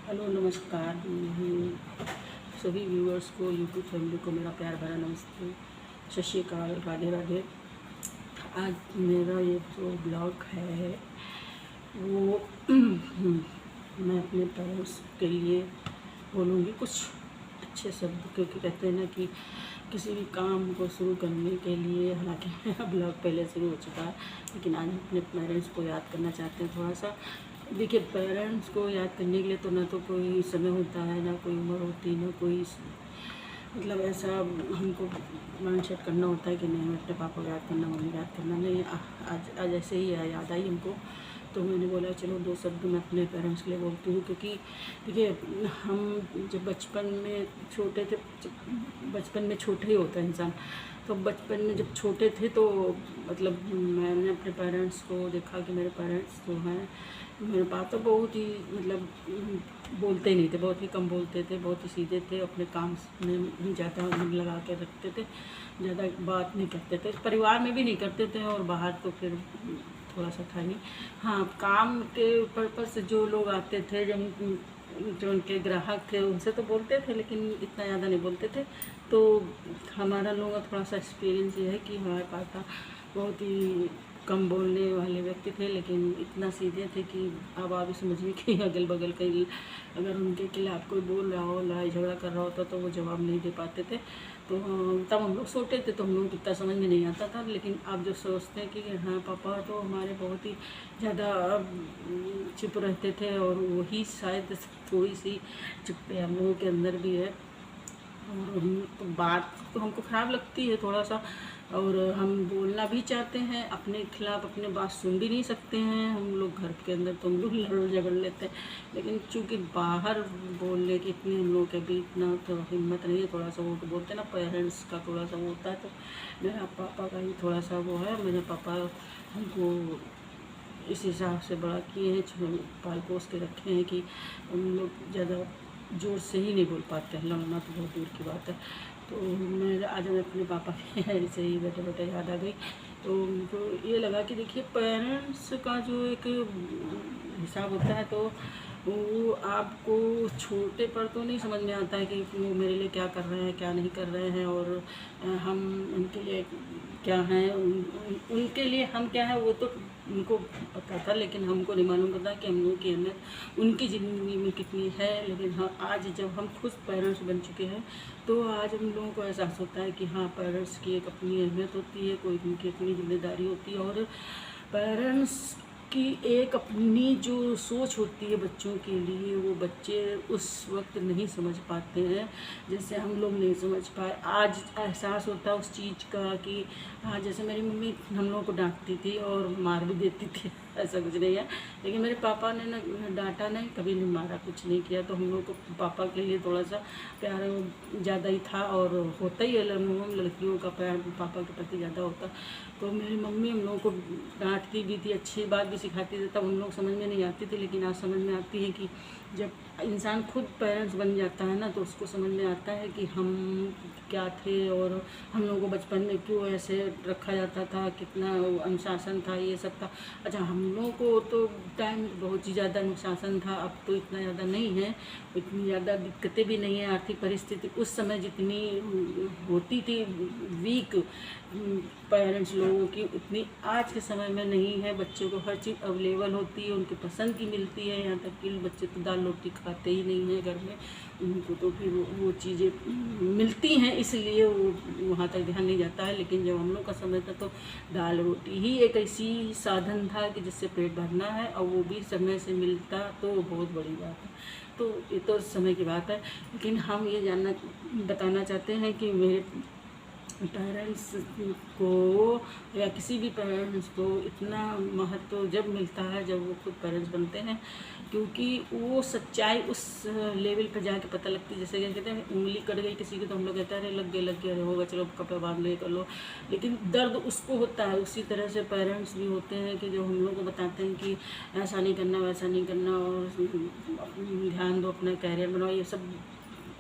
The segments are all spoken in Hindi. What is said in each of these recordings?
हेलो नमस्कार। सभी व्यूअर्स को, यूट्यूब फैमिली को मेरा प्यार भरा नमस्ते, सत श्री अकाल, राधे राधे। आज मेरा ये जो ब्लॉग है वो मैं अपने पेरेंट्स के लिए बोलूँगी कुछ अच्छे शब्द, क्योंकि कहते हैं ना कि किसी भी काम को शुरू करने के लिए, हालांकि मेरा ब्लॉग पहले शुरू हो चुका है, लेकिन आज अपने पेरेंट्स को याद करना चाहते हैं थोड़ा सा। देखिए, पेरेंट्स को याद करने के लिए तो ना तो कोई समय होता है, ना कोई उम्र होती, ना कोई मतलब ऐसा हमको माइंड सेट करना होता है कि नहीं हमें अपने पापा को याद करना, मम्मी को याद करना। नहीं, आज आज ऐसे ही याद आई हमको, तो मैंने बोला चलो दो शब्द मैं अपने पेरेंट्स के लिए बोलती हूँ। क्योंकि देखिए, हम जब बचपन में छोटे थे, बचपन में छोटे ही होता है इंसान, तो बचपन में जब छोटे थे तो मतलब मैंने अपने पेरेंट्स को देखा कि मेरे पेरेंट्स जो हैं, मेरे पापा तो बहुत ही मतलब बोलते नहीं थे, बहुत ही कम बोलते थे, बहुत ही सीधे थे, अपने काम में ज़्यादा मन लगा के रखते थे, ज़्यादा बात नहीं करते थे, परिवार में भी नहीं करते थे और बाहर तो फिर थोड़ा सा था नहीं। हाँ, काम के पर्पज़ से जो लोग आते थे, जो उनके ग्राहक थे उनसे तो बोलते थे, लेकिन इतना ज़्यादा नहीं बोलते थे। तो हमारा लोगों का थोड़ा सा एक्सपीरियंस ये है कि हमारे पापा बहुत ही कम बोलने वाले व्यक्ति थे, लेकिन इतना सीधे थे कि अब आप समझिए कि अगल बगल कहीं अगर उनके खिलाफ कोई बोल रहा हो, लड़ाई झगड़ा कर रहा होता तो वो जवाब नहीं दे पाते थे। तो तब हम लोग छोटे थे तो हम लोग को इतना समझ में नहीं आता था, लेकिन आप जो सोचते हैं कि हाँ पापा तो हमारे बहुत ही ज़्यादा चुप रहते थे, और वही शायद थोड़ी सी चुप्पे हम लोगों के अंदर भी है। और हम तो बात तो हमको ख़राब लगती है थोड़ा सा, और हम बोलना भी चाहते हैं अपने खिलाफ, अपने बात सुन भी नहीं सकते हैं हम लोग। घर के अंदर तो हम लोग लड़ झगड़ लेते हैं, लेकिन चूँकि बाहर बोलने की इतनी हम लोग के भी इतना तो हिम्मत नहीं है। थोड़ा सा वो तो बोलते हैं ना, पेरेंट्स का थोड़ा सा वो होता है, तो मेरा पापा का ही थोड़ा सा वो है। मेरे पापा हमको इस हिसाब से बड़ा किए हैं, पाल पोस के रखे हैं कि हम लोग ज़्यादा ज़ोर से ही नहीं बोल पाते हैं, लड़ना तो बहुत दूर की बात है। तो मैं आज मैं अपने पापा के ऐसे ही बैठे बैठे याद आ गई, तो उनको ये लगा कि देखिए, पेरेंट्स का जो एक हिसाब होता है, तो वो आपको छोटे पर तो नहीं समझ में आता है कि वो मेरे लिए क्या कर रहे हैं, क्या नहीं कर रहे हैं, और हम उनके लिए क्या हैं, उनके लिए हम क्या है वो तो उनको पता था, लेकिन हमको नहीं मालूम पता कि हम लोगों की अहमियत उनकी ज़िंदगी में कितनी है। लेकिन हाँ, आज जब हम खुद पेरेंट्स बन चुके हैं, तो आज हम लोगों को एहसास होता है कि हाँ, पेरेंट्स की एक अपनी अहमियत होती है, कोई उनकी अपनी जिम्मेदारी होती है, और पेरेंट्स की एक अपनी जो सोच होती है बच्चों के लिए, वो बच्चे उस वक्त नहीं समझ पाते हैं, जैसे हम लोग नहीं समझ पाए। आज एहसास होता है उस चीज़ का कि हाँ, जैसे मेरी मम्मी हम लोगों को डांटती थी और मार भी देती थी, ऐसा कुछ नहीं है, लेकिन मेरे पापा ने ना डांटा नहीं, कभी नहीं मारा, कुछ नहीं किया। तो हम लोग को पापा के लिए थोड़ा सा प्यार ज़्यादा ही था, और होता ही है, लड़कियों का प्यार पापा के प्रति ज़्यादा होता। तो मेरी मम्मी हम लोगों को डांटती भी थी, अच्छी बात भी सिखाती थी, तब हम लोग समझ में नहीं आती थी, लेकिन आज समझ में आती है कि जब इंसान खुद पेरेंट्स बन जाता है ना, तो उसको समझ में आता है कि हम क्या थे, और हम लोगों को बचपन में क्यों ऐसे रखा जाता था, कितना अनुशासन था, ये सब था। अच्छा, हम लोगों को तो टाइम बहुत ही ज़्यादा अनुशासन था, अब तो इतना ज़्यादा नहीं है, इतनी ज़्यादा दिक्कतें भी नहीं है। आर्थिक परिस्थिति उस समय जितनी होती थी वीक पेरेंट्स लोगों की, उतनी आज के समय में नहीं है। बच्चों को हर चीज़ अवेलेबल होती है, उनकी पसंद की मिलती है, यहाँ तक कि बच्चे तो दाल रोटी खाते ही नहीं हैं घर में, उनको तो फिर वो चीज़ें मिलती हैं, इसलिए वो वहाँ तक ध्यान नहीं जाता है। लेकिन जब हम लोग का समय था, तो दाल रोटी ही एक ऐसी साधन था कि जिससे पेट भरना है, और वो भी समय से मिलता, तो बहुत बड़ी बात है। तो ये तो समय की बात है, लेकिन हम ये बताना चाहते हैं कि मेरे पेरेंट्स को, या किसी भी पेरेंट्स को, इतना महत्व जब मिलता है जब वो खुद पेरेंट्स बनते हैं, क्योंकि वो सच्चाई उस लेवल पर जाके पता लगती है। जैसे क्या कहते हैं, उंगली कट गई किसी की तो हम लोग कहते हैं अरे लग गए अरे होगा, चलो कपड़ा बांध ले कर लो, लेकिन दर्द उसको होता है। उसी तरह से पेरेंट्स भी होते हैं कि जो हम लोग को बताते हैं कि ऐसा नहीं करना, वैसा नहीं करना, और ध्यान दो, अपना कैरियर बनाओ, ये सब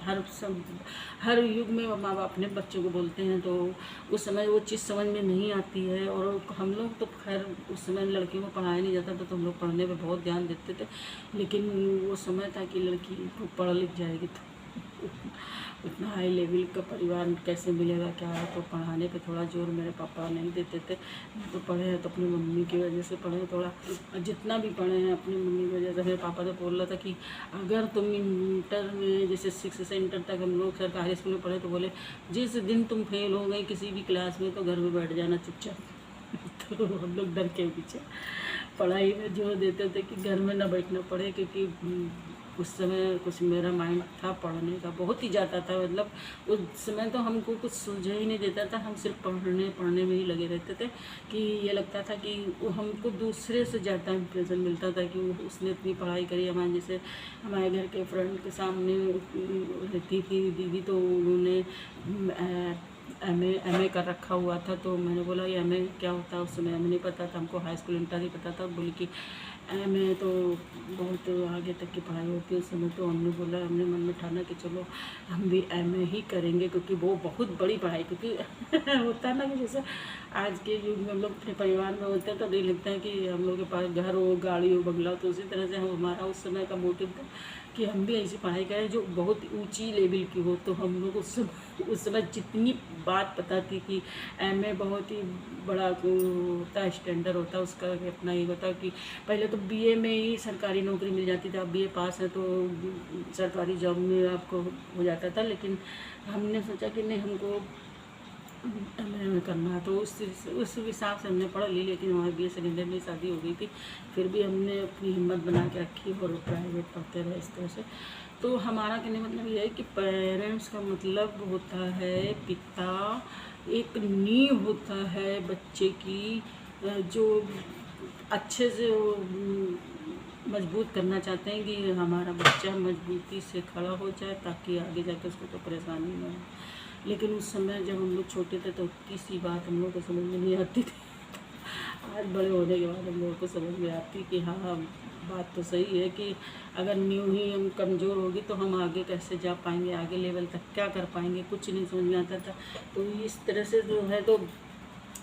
हर युग में माँ बाप अपने बच्चों को बोलते हैं, तो उस समय वो चीज़ समझ में नहीं आती है। और हम लोग तो खैर उस समय लड़कियों को पढ़ाया नहीं जाता था, तो हम लोग पढ़ने पे बहुत ध्यान देते थे, लेकिन वो समय था कि लड़की को पढ़ लिख जाएगी तो उतना हाई लेवल का परिवार कैसे मिलेगा क्या है, तो पढ़ाने पे थोड़ा जोर मेरे पापा नहीं देते थे। तो पढ़े हैं तो अपनी मम्मी की वजह से पढ़े, थोड़ा जितना भी पढ़े हैं अपनी मम्मी की वजह से। मेरे पापा तो बोल रहा था कि अगर तुम इंटर में जैसे 6 से इंटर तक हम लोग सरकारी स्कूल में पढ़े, तो बोले जिस दिन तुम फेल हो गए किसी भी क्लास में तो घर में बैठ जाना चुपचाप। तो हम लोग डर के पीछे पढ़ाई में जोर देते थे कि घर में ना बैठना पड़े, क्योंकि उस समय कुछ मेरा माइंड था पढ़ने का बहुत ही ज़्यादा था। मतलब उस समय तो हमको कुछ सूझे ही नहीं देता था, हम सिर्फ पढ़ने में ही लगे रहते थे कि ये लगता था कि वो हमको दूसरे से ज़्यादा इम्प्रेशन मिलता था कि उसने इतनी पढ़ाई करी। हमारे जैसे हमारे घर के फ्रेंड के सामने रहती थी दीदी, तो उन्होंने एम ए कर रखा हुआ था। तो मैंने बोला ये एम ए क्या होता है, उस समय हमें नहीं पता था, हमको हाई स्कूल इंटर ही पता था। बोली कि एम ए तो बहुत आगे तक की पढ़ाई होती है। उस समय तो हमने बोला, हमने मन में ठाना कि चलो हम भी एम ए ही करेंगे, क्योंकि वो बहुत बड़ी पढ़ाई, क्योंकि होता है ना कि जैसे आज के युग में हम लोग अपने परिवार में होते हैं तो नहीं लगता है कि हम लोग के पास घर हो, गाड़ी हो, बंगला हो। तो उसी तरह से हमारा उस समय का मोटिव था कि हम भी ऐसी पढ़ाई करें जो बहुत ऊंची लेवल की हो। तो हम लोग उस समय जितनी बात पता थी कि एम ए बहुत ही बड़ा होता है, स्टैंडर्ड होता है उसका, अपना ये होता कि पहले तो बीए में ही सरकारी नौकरी मिल जाती थी। अब बीए पास है तो सरकारी जॉब में आपको हो जाता था, लेकिन हमने सोचा कि नहीं हमको एम ए करना है, तो उस हिसाब से हमने पढ़ ली। लेकिन हमारे बीए सेकेंड ईयर में शादी हो गई थी, फिर भी हमने अपनी हिम्मत बना के रखी और प्राइवेट पढ़ते रहे इस तरह से। तो हमारा कहने मतलब ये है कि पेरेंट्स का मतलब होता है पिता, एक नींव होता है बच्चे की, जो अच्छे से मजबूत करना चाहते हैं कि हमारा बच्चा मजबूती से खड़ा हो जाए, ताकि आगे जाकर उसको तो परेशानी ना हो। लेकिन उस समय जब हम लोग छोटे थे तो इतनी सी बात हम लोग को समझ में नहीं आती थी। आज बड़े होने के बाद हम लोगों को समझ में आती कि हाँ बात तो सही है कि अगर न्यू ही हम कमज़ोर होगी तो हम आगे कैसे जा पाएंगे, आगे लेवल तक क्या कर पाएंगे, कुछ नहीं समझ में आता था। तो इस तरह से जो है तो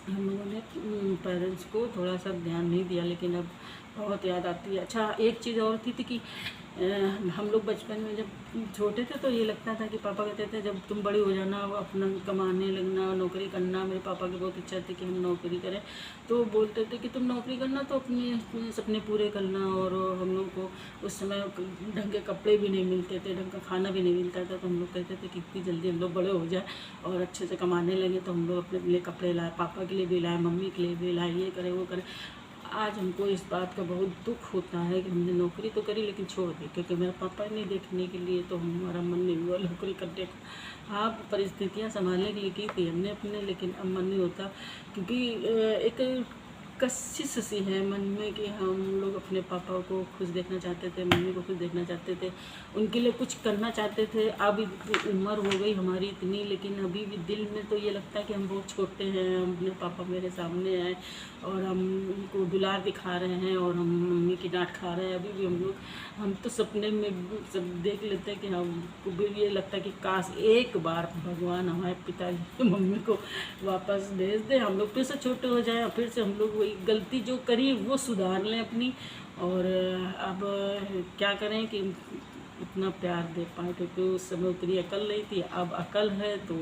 हम लोगों ने पेरेंट्स को थोड़ा सा ध्यान नहीं दिया, लेकिन अब बहुत याद आती है। अच्छा एक चीज़ और थी कि हम लोग बचपन में जब छोटे थे तो ये लगता था कि पापा कहते थे जब तुम बड़ी हो जाना अपना कमाने लगना, नौकरी करना। मेरे पापा की बहुत इच्छा थी कि हम नौकरी करें, तो बोलते थे कि तुम नौकरी करना तो अपने सपने पूरे करना। और हम लोग को उस समय ढंग के कपड़े भी नहीं मिलते थे, ढंग का खाना भी नहीं मिलता था, तो हम लोग कहते थे कि इतनी जल्दी हम लोग बड़े हो जाए और अच्छे से कमाने लगे तो हम लोग अपने लिए कपड़े लाए, पापा के लिए भी लाए, मम्मी के लिए भी लाए, ये करें वो करें। आज हमको इस बात का बहुत दुख होता है कि हमने नौकरी तो करी लेकिन छोड़ दी, क्योंकि मेरा पापा नहीं देखने के लिए तो हमारा मन नहीं हुआ नौकरी करने का। हाँ परिस्थितियाँ संभालने के लिए की थी हमने अपने, लेकिन अब मन नहीं होता, क्योंकि एक कशिश सी है मन में कि हम लोग अपने पापा को खुश देखना चाहते थे, मम्मी को खुश देखना चाहते थे, उनके लिए कुछ करना चाहते थे। अब उम्र हो गई हमारी इतनी, लेकिन अभी भी दिल में तो ये लगता है कि हम बहुत छोटे हैं, अपने पापा मेरे सामने हैं और हम उनको दुलार दिखा रहे हैं और हम मम्मी की डांट खा रहे हैं। अभी भी हम तो सपने में सब देख लेते हैं कि हमको भी ये लगता है कि काश एक बार भगवान हमारे पिताजी मम्मी को वापस भेज दे, हम लोग फिर से छोटे हो जाएं, फिर से हम लोग वही गलती जो करी वो सुधार लें अपनी। और अब क्या करें कि उतना प्यार दे पाए, क्योंकि उस समय उतनी अकल नहीं थी, अब अकल है तो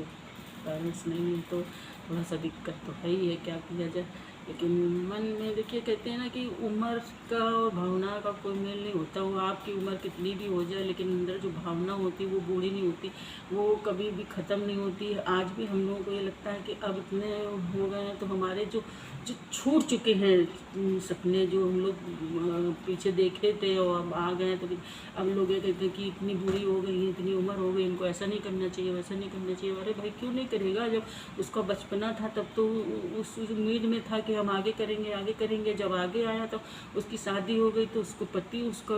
पेरेंट्स नहीं है, तो थोड़ा सा दिक्कत तो है ही है, क्या किया जाए। लेकिन मन में देखिए कहते हैं ना कि उम्र का और भावना का कोई मेल नहीं होता। वो आपकी उम्र कितनी भी हो जाए, लेकिन अंदर जो भावना होती है वो बूढ़ी नहीं होती, वो कभी भी ख़त्म नहीं होती। आज भी हम लोगों को ये लगता है कि अब इतने हो गए हैं तो हमारे जो छूट चुके हैं सपने, जो हम लोग पीछे देखे थे और अब आ गए हैं, तो अब लोग ये कहते हैं कि इतनी बुरी हो गई है, इतनी उम्र हो गई, इनको ऐसा नहीं करना चाहिए, वैसा नहीं करना चाहिए। अरे भाई क्यों नहीं करेगा, जब उसका बचपना था तब तो उस उम्मीद में था कि हम आगे करेंगे आगे करेंगे। जब आगे आया तो उसकी शादी हो गई, तो उसको पति उसका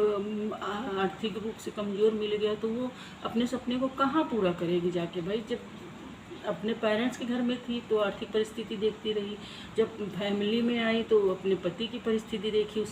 आर्थिक रूप से कमज़ोर मिल गया, तो वो अपने सपने को कहाँ पूरा करेगी जाके। भाई जब अपने पेरेंट्स के घर में थी तो आर्थिक परिस्थिति देखती रही, जब फैमिली में आई तो अपने पति की परिस्थिति देखी,